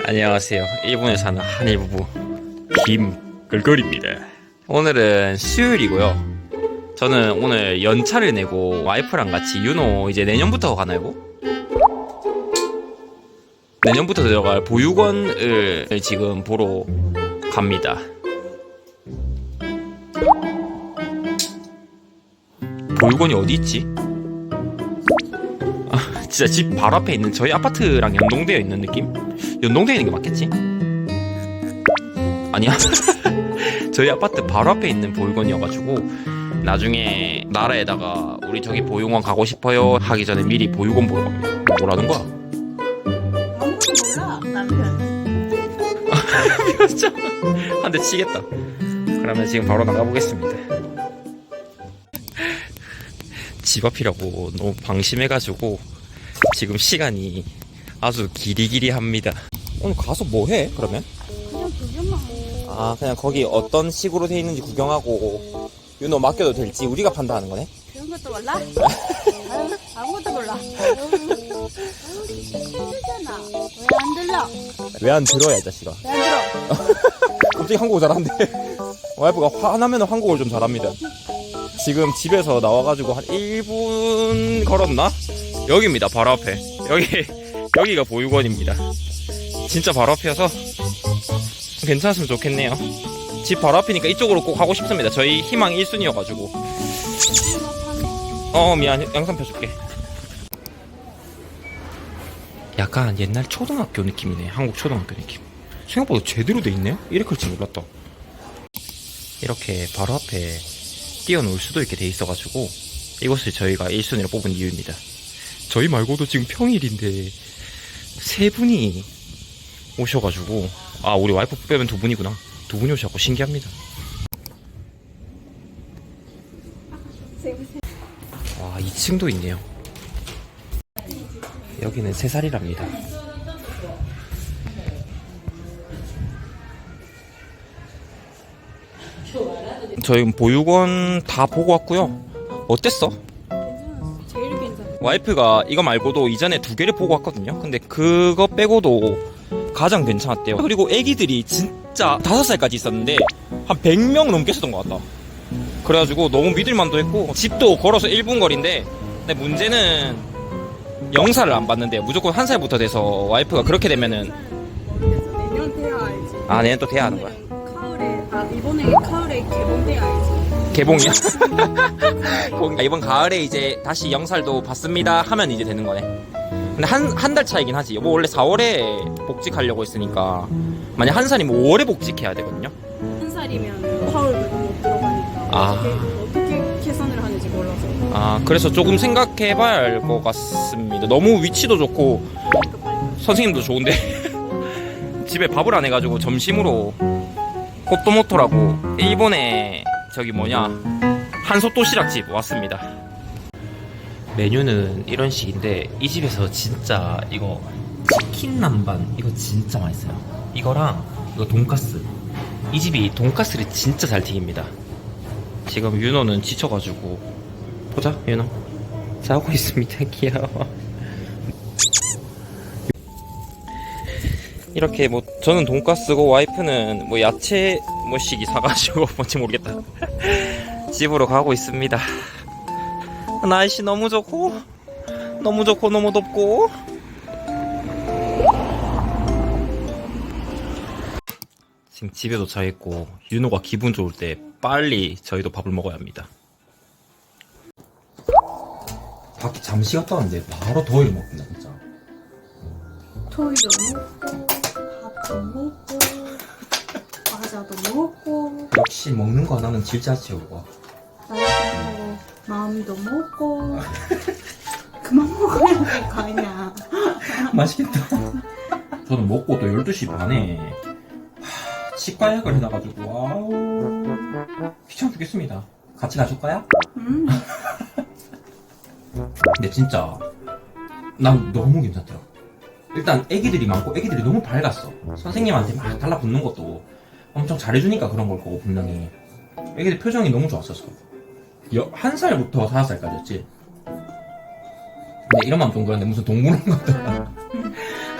안녕하세요. 일본에 사는 한일 부부 김글걸입니다. 오늘은 수요일이고요. 저는 오늘 연차를 내고 와이프랑 같이 윤호 이제 내년부터 가나요? 내년부터 들어갈 보육원을 지금 보러 갑니다. 보육원이 어디 있지? 진짜 집 바로 앞에 있는 저희 아파트랑 연동되어 있는 느낌? 연동되어 있는 게 맞겠지? 아니야? 저희 아파트 바로 앞에 있는 보육원이어가지고 나중에 나라에다가 우리 저기 보육원 가고 싶어요 하기 전에 미리 보육원 보러 갑니다. 뭐라는 거야? 아무도 몰라 남편. 진짜 한 대 치겠다. 그러면 지금 바로 나가보겠습니다. 집 앞이라고 너무 방심해가지고 지금 시간이 아주 기리기리합니다. 오늘 가서 뭐 해? 그러면? 그냥 구경만 해. 아, 그냥 거기 어떤 식으로 돼 있는지 구경하고 윤호 맡겨도 될지 우리가 판단하는 거네? 그런 것도 몰라? 아무것도 몰라. 힘들잖아. 왜 안 들려? 왜 안 들어야 이 자식아. 왜 안 들어? 갑자기 한국어 잘하는데 와이프가 화나면 한국어를 좀 잘합니다. 지금 집에서 나와가지고 한 1분 걸었나? 여기입니다. 바로 앞에. 여기가 보육원입니다. 진짜 바로 앞이어서 괜찮았으면 좋겠네요. 집 바로 앞이니까 이쪽으로 꼭 가고 싶습니다. 저희 희망 1순위여가지고. 미안. 영상 펴줄게. 약간 옛날 초등학교 느낌이네. 한국 초등학교 느낌. 생각보다 제대로 돼 있네? 이래 클지 몰랐다. 이렇게 바로 앞에 뛰어놀 수도 있게 돼 있어가지고 이곳을 저희가 1순위로 뽑은 이유입니다. 저희 말고도 지금 평일인데 세 분이 오셔가지고, 아, 우리 와이프 빼면 두 분이구나. 두 분이 오셔갖고 신기합니다. 와, 2층도 있네요. 여기는 3살이랍니다. 저희 보육원 다 보고 왔고요. 어땠어? 제일 괜찮아. 와이프가 이거 말고도 이전에 2개를 보고 왔거든요. 근데 그거 빼고도 가장 괜찮았대요. 그리고 애기들이 진짜 5살까지 있었는데 한 100명 넘게 있었던 것 같다. 그래가지고 너무 믿을만도 했고, 집도 걸어서 1분 거리인데, 근데 문제는 영사를 안 받는데 무조건 1살부터 돼서 와이프가 그렇게 되면은, 모르겠어. 내년 돼야 알지. 아, 내년 또 돼야 하는 거야. 이번에 가을에 개봉돼야 알지. 개봉이야? 이번 가을에 이제 다시 영살도 받습니다 하면 이제 되는 거네. 근데 한 달 차이긴 하지. 뭐 원래 4월에 복직하려고 했으니까 만약 1살이면 5월에 복직해야 되거든요. 1살이면 가을도 못 들어가니까 아. 어떻게 계산을 하는지 몰라서. 아, 그래서 조금 생각해봐야 할 것 같습니다. 너무 위치도 좋고 선생님도 좋은데 집에 밥을 안 해가지고 점심으로 호토모토라고 일본의 저기 한솥 도시락집 왔습니다. 메뉴는 이런 식인데 이 집에서 진짜 이거 치킨 남반 이거 진짜 맛있어요. 이거랑 이거 돈까스, 이 집이 돈까스를 진짜 잘 튀깁니다. 지금 윤호는 지쳐가지고, 보자 윤호 자고 있습니다. 귀여워. 이렇게 뭐 저는 돈까스고 와이프는 뭐 야채 뭐시기 사가지고 뭔지 모르겠다. 집으로 가고 있습니다. 날씨 너무 좋고 너무 덥고. 지금 집에 도착했고 윤호가 기분 좋을 때 빨리 저희도 밥을 먹어야 합니다. 밖에 잠시 갔다 왔는데 바로 더위를 먹는다 진짜. 토이도 먹고 밥도 먹고 과자도 먹고 역시 먹는 거 하나는 질자 채우고. 나도 마음도 먹고 그만 먹어야 될 거 아니야. 맛있겠다. 저는 먹고 또 12시 반에 치과 예약을 해놔가지고 아우 귀찮아 죽겠습니다. 같이 가줄까요? 근데 진짜 난 너무 괜찮더라. 일단 애기들이 많고 애기들이 너무 밝았어. 선생님한테 막 달라붙는 것도 엄청 잘해주니까 그런 걸 거고 분명히 애기들 표정이 너무 좋았었어. 1살부터 5살까지였지. 근데 이런 마음 좀 그런데 무슨 동물원 같다.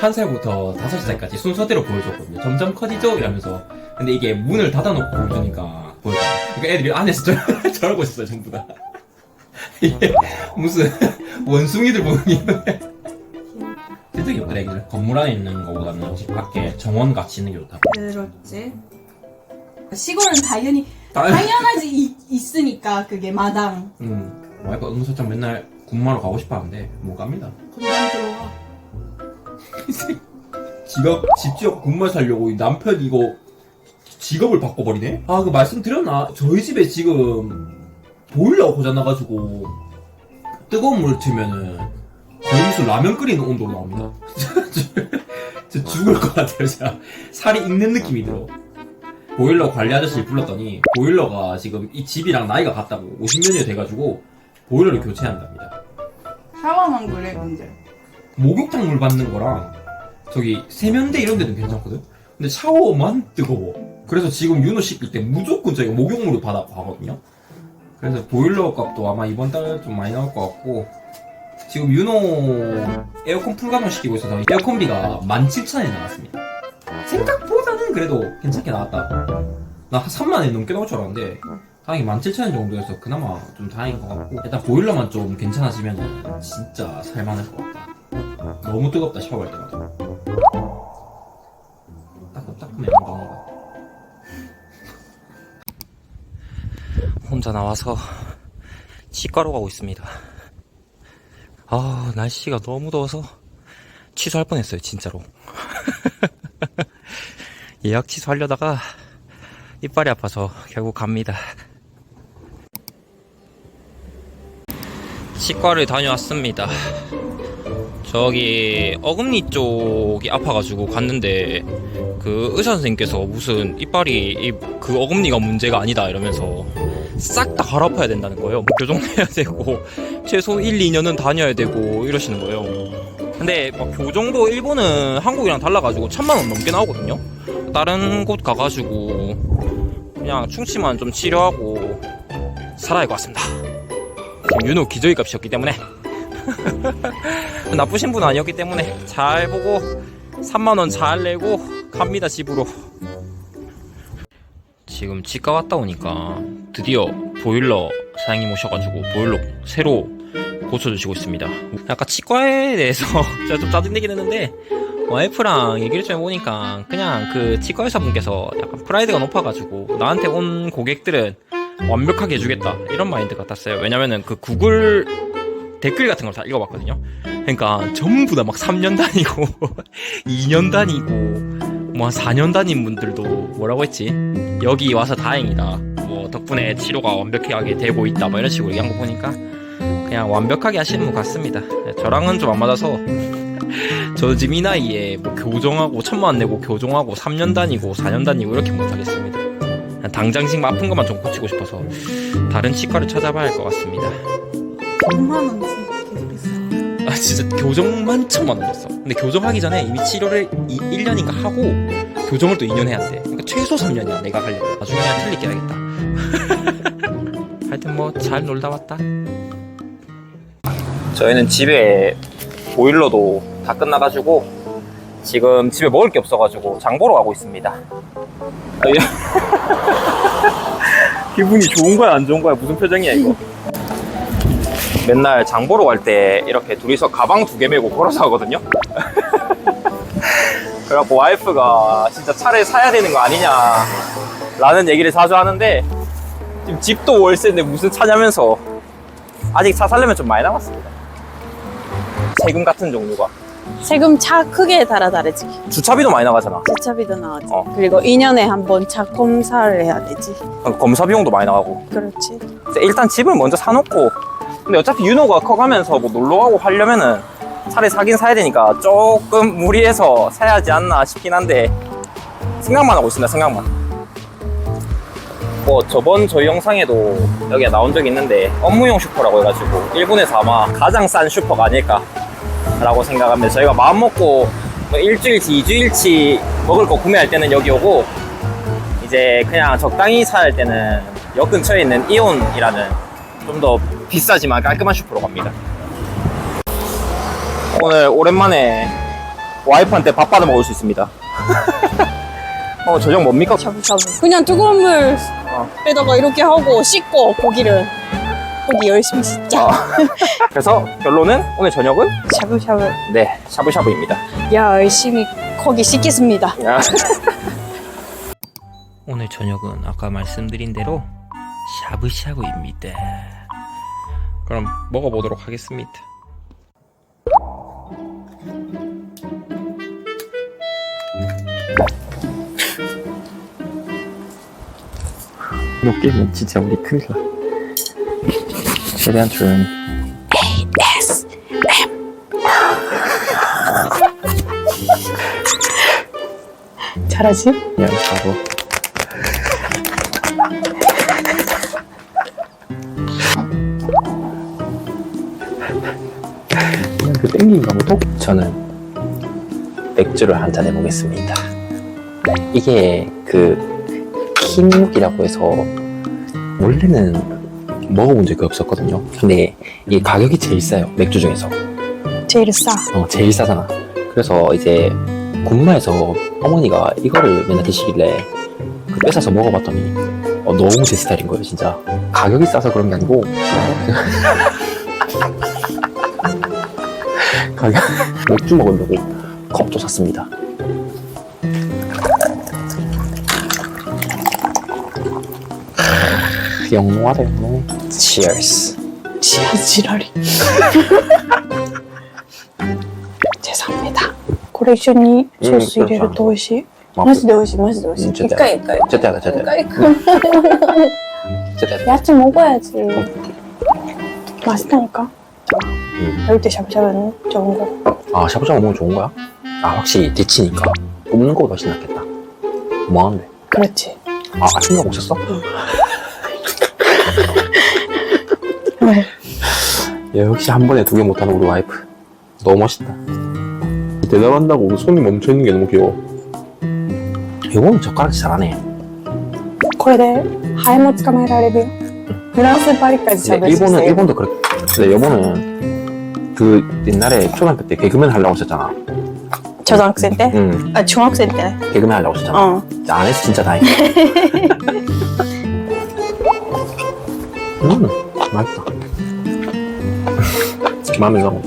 1살부터 5살까지 순서대로 보여줬거든요. 점점 커지죠? 이러면서. 근데 이게 문을 닫아놓고 보여주니까 보여줘. 그러니까 애들이 안에서 저러고 있었어요, 전부 다. 이게 무슨 원숭이들 보는 게. 실적이 없다, 애기들. 건물 안에 있는 거보다는 혹시 밖에 정원 같이 있는 게 좋다. 그렇지. 시골은 당연하지 있으니까 그게 마당. 와이프 응소장 맨날 군마로 가고 싶어 하는데 못 갑니다. 군장 들어와. 지가 집 지어 군마 살려고 남편 이거 직업을 바꿔버리네? 아, 그 말씀드렸나? 저희 집에 지금 보일러가 고장나가지고 뜨거운 물을 틀면은 거의 무슨 라면 끓이는 온도로 나옵니다. 진짜 죽을 것 같아요, 진짜. 살이 익는 느낌이 들어. 보일러 관리 아저씨를 불렀더니 보일러가 지금 이 집이랑 나이가 같다고 50년이 돼가지고 보일러를 교체한답니다. 샤워만 그래 근데. 목욕탕 물 받는 거랑 저기 세면대 이런 데는 괜찮거든? 근데 샤워만 뜨거워. 그래서 지금 윤호 씻을 때 무조건 저희가 목욕물을 받거든요. 그래서 보일러 값도 아마 이번 달 좀 많이 나올 것 같고, 지금 윤호 에어컨 풀가동 시키고 있어서 에어컨비가 17,000원이 나왔습니다. 생각보다는 그래도 괜찮게 나왔다. 나 3만원 넘게 나올 줄 알았는데 다행히 17,000원 정도여서 그나마 좀 다행인 것 같고, 일단 보일러만 좀 괜찮아지면 진짜 살만할 것 같다. 너무 뜨겁다, 샤워할 때마다. 따끔따끔해, 엉덩이가. 혼자 나와서 치과로 가고 있습니다. 아, 날씨가 너무 더워서 취소할 뻔했어요, 진짜로. 예약 취소하려다가 이빨이 아파서 결국 갑니다. 치과를 다녀왔습니다. 저기 어금니 쪽이 아파가지고 갔는데 그 의사 선생님께서 무슨 이빨이 그 어금니가 문제가 아니다 이러면서 싹 다 갈아엎어야 된다는 거예요. 뭐 교정해야 되고 최소 1, 2년은 다녀야 되고 이러시는 거예요. 근데 막 교정도 일본은 한국이랑 달라가지고 1,000만 원 넘게 나오거든요. 다른 곳 가가지고 그냥 충치만 좀 치료하고 살아야 할 것 같습니다. 지금 윤호 기저귀 값이었기 때문에 나쁘신 분 아니었기 때문에 잘 보고 3만원 잘 내고 갑니다, 집으로. 지금 치과 갔다 오니까 드디어 보일러 사장님 오셔가지고 보일러 새로 고쳐주시고 있습니다. 아까 치과에 대해서 제가 좀 짜증내긴 했는데 와이프랑 얘기를 좀 해보니까 그냥 그 치과 의사분께서 약간 프라이드가 높아가지고 나한테 온 고객들은 완벽하게 해주겠다 이런 마인드 같았어요. 왜냐면은 그 구글 댓글 같은 걸 다 읽어봤거든요. 그러니까 전부 다 막 3년 다니고 2년 다니고 뭐 한 4년 다닌 분들도 뭐라고 했지? 여기 와서 다행이다. 뭐 덕분에 치료가 완벽하게 되고 있다. 뭐 이런 식으로 얘기한 거 보니까 그냥 완벽하게 하시는 분 같습니다. 저랑은 좀 안 맞아서 저도 지금 이 나이에 뭐 교정하고 1,000만 원 내고 교정하고 3년 다니고 4년 다니고 이렇게 못하겠습니다. 당장 지금 아픈 것만 좀 고치고 싶어서 다른 치과를 찾아봐야 할 것 같습니다. 100만 원 계속 비싸. 아 진짜 교정만 1,000만 원이었어. 근데 교정하기 전에 이미 치료를 1년인가 하고 교정을 또 2년 해야 돼. 그러니까 최소 3년이야 내가 가려고. 나중에 그냥 틀리게 해야겠다. 하여튼 뭐 잘 놀다 왔다. 저희는 집에 보일러도 다 끝나가지고 지금 집에 먹을 게 없어가지고 장 보러 가고 있습니다. 기분이 좋은 거야 안 좋은 거야 무슨 표정이야 이거. 맨날 장 보러 갈 때 이렇게 둘이서 가방 2개 메고 걸어서 가거든요. 그래갖고 와이프가 진짜 차를 사야 되는 거 아니냐 라는 얘기를 자주 하는데 지금 집도 월세인데 무슨 차냐면서 아직 차 살려면 좀 많이 남았습니다. 세금 같은 종류가 세금 차 크기에 따라 다르지. 주차비도 많이 나가잖아. 주차비도 나가지. 그리고 2년에 한 번 차 검사를 해야 되지. 검사 비용도 많이 나가고. 그렇지. 일단 집을 먼저 사놓고 근데 어차피 윤호가 커가면서 뭐 놀러가고 하려면은 차를 사긴 사야 되니까 조금 무리해서 사야지 않나 싶긴 한데 생각만 하고 있습니다. 생각만. 뭐 저번 저희 영상에도 여기가 나온 적이 있는데 업무용 슈퍼라고 해가지고 일본에서 아마 가장 싼 슈퍼가 아닐까 라고 생각합니다. 저희가 마음먹고 뭐 일주일치 2주일치 먹을 거 구매할 때는 여기 오고 이제 그냥 적당히 사야 할 때는 역 근처에 있는 이온이라는 좀 더 비싸지만 깔끔한 슈퍼로 갑니다. 오늘 오랜만에 와이프한테 밥 받아 먹을 수 있습니다. 저녁 뭡니까? 샤브샤브. 그냥 뜨거운 물에다가 이렇게 하고 씻고 고기 열심히 씻자. 그래서 결론은 오늘 저녁은 샤브샤브. 네, 샤브샤브입니다. 열심히 고기 씻겠습니다. 오늘 저녁은 아까 말씀드린 대로 샤브샤브입니다. 그럼 먹어보도록 하겠습니다. 못 깨면 진짜 우리 큰일 나. 최대한 조용히. 잘하지? 그냥 바로. 그냥 그 땡긴 거부터 저는 맥주를 한 잔 해보겠습니다. 이게 그 킹묵이라고 해서 원래는 먹어본 적이 없었거든요. 근데 이 가격이 제일 싸요. 맥주 중에서. 제일 싸. 제일 싸잖아. 그래서 이제 군마에서 어머니가 이거를 맨날 드시길래 뺏어서 먹어봤더니 너무 제 스타일인 거예요. 진짜 가격이 싸서 그런 게 아니고 가격 맥주 먹으려고 컵도 샀습니다. 영롱하다 영롱해. Cheers. 지랄이. 죄송합니다. これ一緒にソース入れると美味しい。マジで美味しい、マジで美味しい。一回一回。 제때 하다 제때. 제때. 야채 먹어야지. 맛있다니까. 이럴 때 샤브샤브는 좋은 거. 아 샤브샤브 먹으면 좋은 거야? 아 확실히 데치니까 굽는 거보다 훨씬 낫겠다. 뭐하는데? 그렇지. 아 생각 없었어? 왜? 야, 역시 한 번에 두 개 못하는 우리 와이프 너무 멋있다. 대답한다고 손이 멈춰있는 게 너무 귀여워. 이거는 젓가락질 잘하네. これでハエも捕まえられるよ。フランスパリ까지 잡을 수 있어요. 일본도 그래. 근데 여보는 그 옛날에 초등학교 때 개그맨 하려고 했었잖아. 초등학생 때? 응. 아 중학생 때. 개그맨 하려고 했었잖아. 안 해서 진짜 다행이다. 맛있다. 마음에 들어.